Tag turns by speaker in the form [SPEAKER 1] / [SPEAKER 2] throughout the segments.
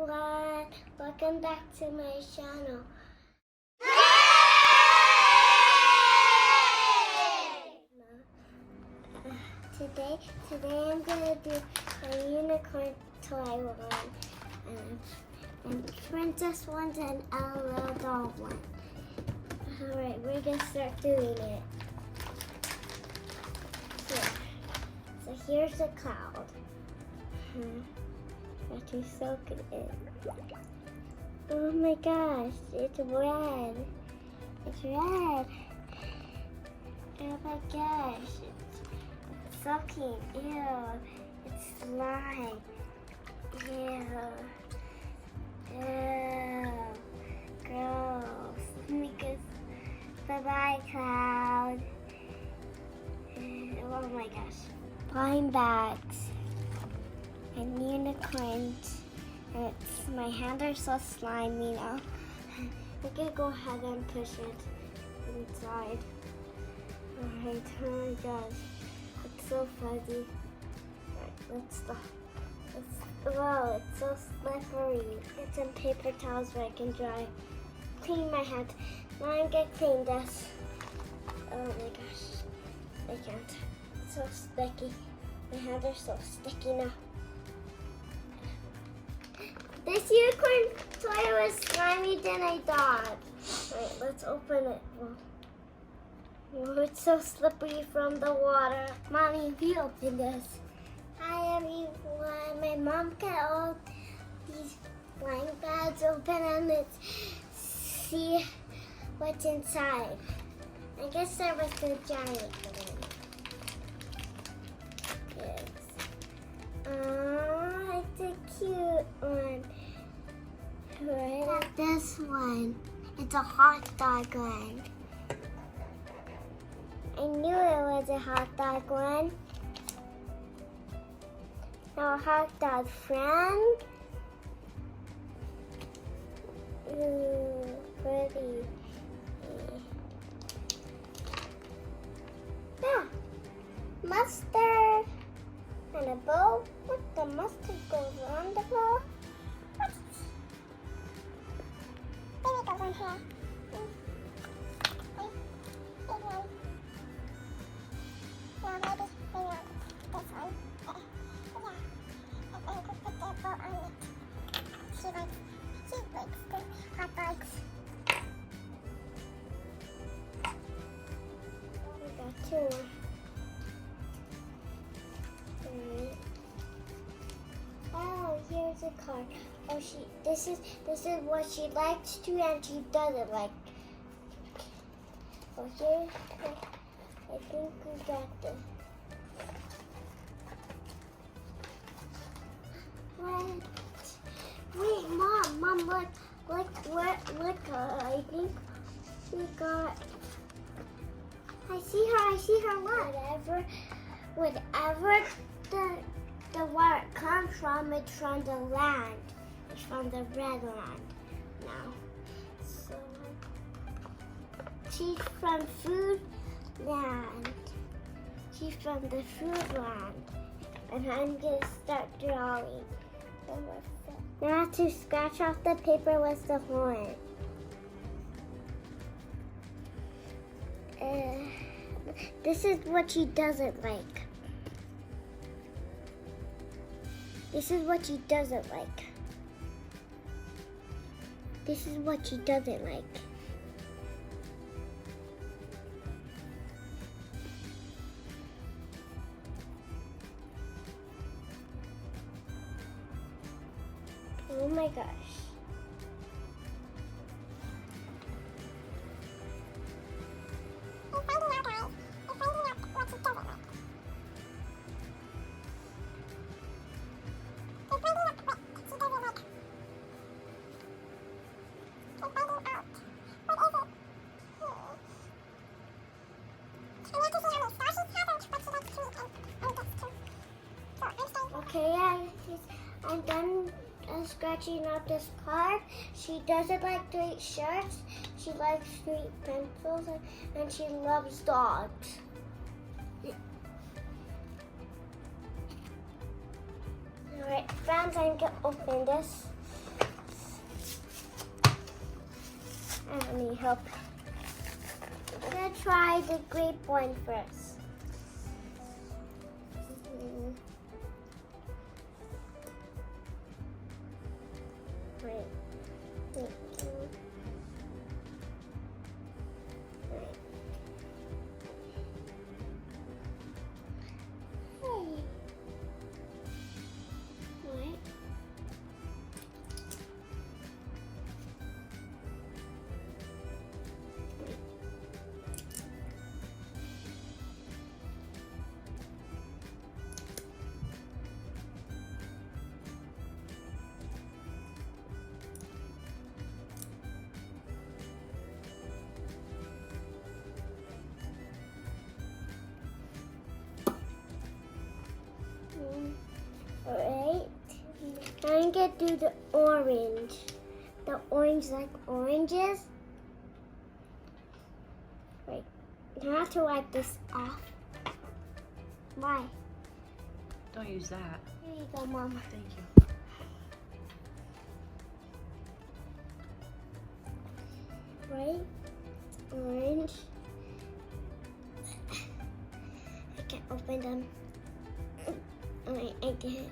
[SPEAKER 1] everyone, welcome back to my channel. Today I'm gonna do a unicorn toy one, and princess ones and a little doll one. All right, we're gonna start doing it. So here's a cloud. Have to soak it in. Oh my gosh, it's red. It's red. Oh my gosh, it's soaking. Ew, it's slime. Ew. Ew. Gross. Because bye-bye, cloud. Oh my gosh. Blind bags and unicorns. And my hands are so slimy now. I'm gonna go ahead and push it inside. Alright, oh my gosh. It's so fuzzy. Alright, let's stop. Wow, it's so slippery. Get some paper towels where I can clean my hands. Now I'm gonna clean this. Oh my gosh. I can't. It's so sticky. My hands are so sticky now. This unicorn toy was slimy than I thought. Alright, let's open it. Oh, it's so slippery from the water. Mommy, we open this. Hi everyone. My mom got all these blind bags open and let's see what's inside. I guess there was the giant one. Yes. Oh, it's a cute one. Right. This one. It's a hot dog one. I knew it was a hot dog one. Now a hot dog friend. Ooh, pretty. Yeah. Mustard. And a bow. What the mustard goes on the bow? What? Maybe it goes on here. Big one. No, maybe not this one. Yeah. And then put the bow on it. She likes the hot dogs. We got two. Oh, here's a card. Oh, this is what she likes to and she doesn't like. Oh, here, I think we got this. What? Wait, Mom, look, I think we got. I see her. Look. Whatever the water comes from, it's from the land. It's from the red land now. So she's from food land. She's from the food land. And I'm gonna start drawing. Now to scratch off the paper with the horn. This is what she doesn't like. This is what she doesn't like. This is what she doesn't like. Oh my gosh. Okay, I'm done scratching out this card. She doesn't like to eat shirts. She likes to eat pencils, and she loves dogs. Alright, friends, I'm going to open this. I don't need help. I'm gonna try the grape one first. Wait. Wait. Wait. Hey. What? Alright, I'm gonna do the orange. The orange like oranges. Wait, I have to wipe this off. Why?
[SPEAKER 2] Don't use that.
[SPEAKER 1] Here you go, Mama.
[SPEAKER 2] Thank you.
[SPEAKER 1] Right? Orange. I can't open them. Alright, I get it.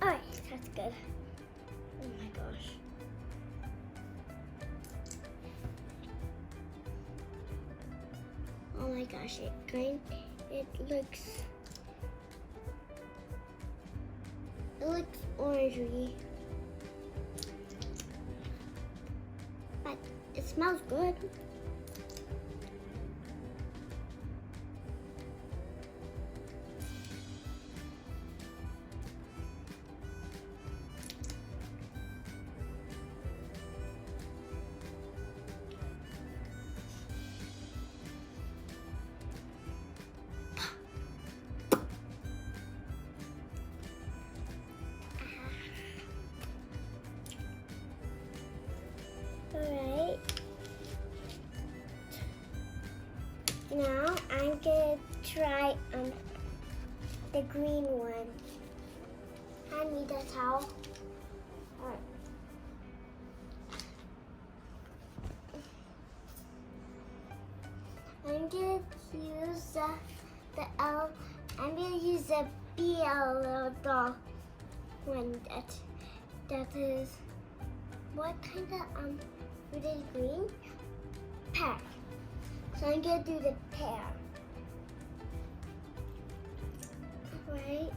[SPEAKER 1] Alright, that's good. Oh my gosh. Oh my gosh, it looks orangey. But it smells good. Alright. Now I'm gonna try the green one. Hand me the towel. Alright. I'm gonna use the L. I'm gonna use the Briella doll one that is what kind of fruit is green? Pear. So I'm gonna do the pear. Right.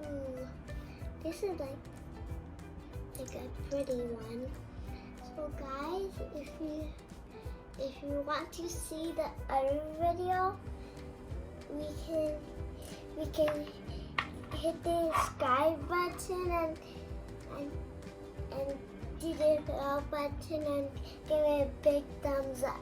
[SPEAKER 1] Ooh, this is like a pretty one. So guys, if you want to see the other video, we can hit the subscribe button and do the bell button and give it a big thumbs up.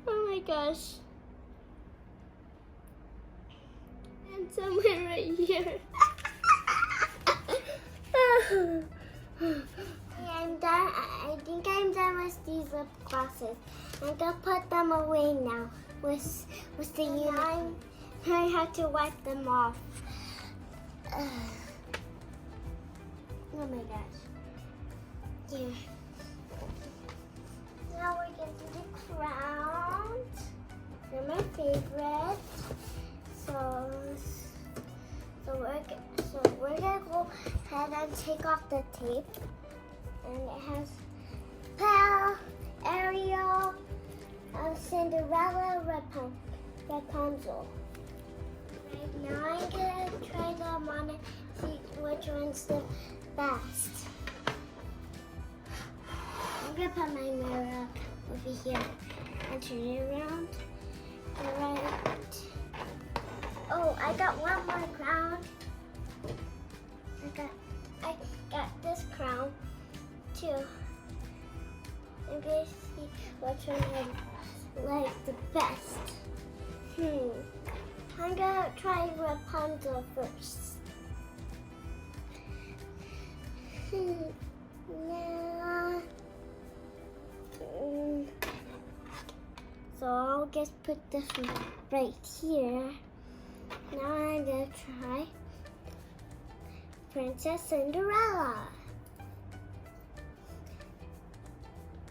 [SPEAKER 1] Oh my gosh. And somewhere right here. I'm done. I think I'm done with these lip glosses. I'm gonna put them away now with the unicorn. I have to wipe them off. Oh my gosh. Yeah. Now we're going to do the crowns. They're my favorite. So we're gonna go ahead and take off the tape. And it has Pal, Ariel, Cinderella, Rapunzel. Right now I'm gonna try them on and see which one's the best. I'm gonna put my mirror over here and turn it around. Alright. Oh, I got one more crown. I got this crown too. I'm gonna see which one I like the best. I'm gonna try Rapunzel first. Now, so I'll just put this one right here. Now I'm gonna try Princess Cinderella.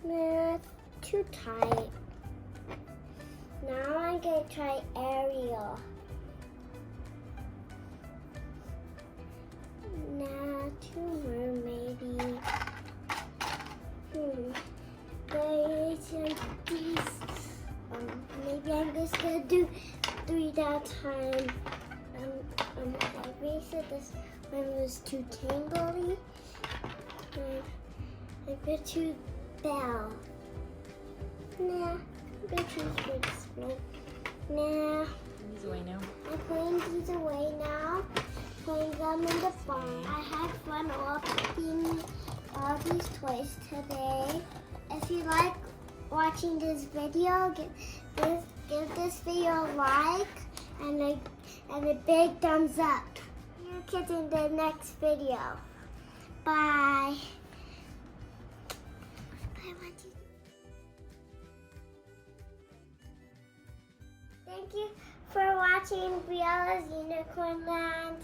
[SPEAKER 1] Nah, too tight. Now I'm gonna try Ariel. Nah, two more maybe. There's these. Maybe I'm just gonna do 3 that time. I said this one was too tangly. I bet you Belle. Nah, I bet you this one. Nah.
[SPEAKER 2] These away now.
[SPEAKER 1] I'm putting these away now. Putting them in the barn. I had fun opening all these toys today. If you like watching this video, give this video a like and a big thumbs up. See you kids in the next video. Bye. Thank you for watching Briella's Unicorn Land.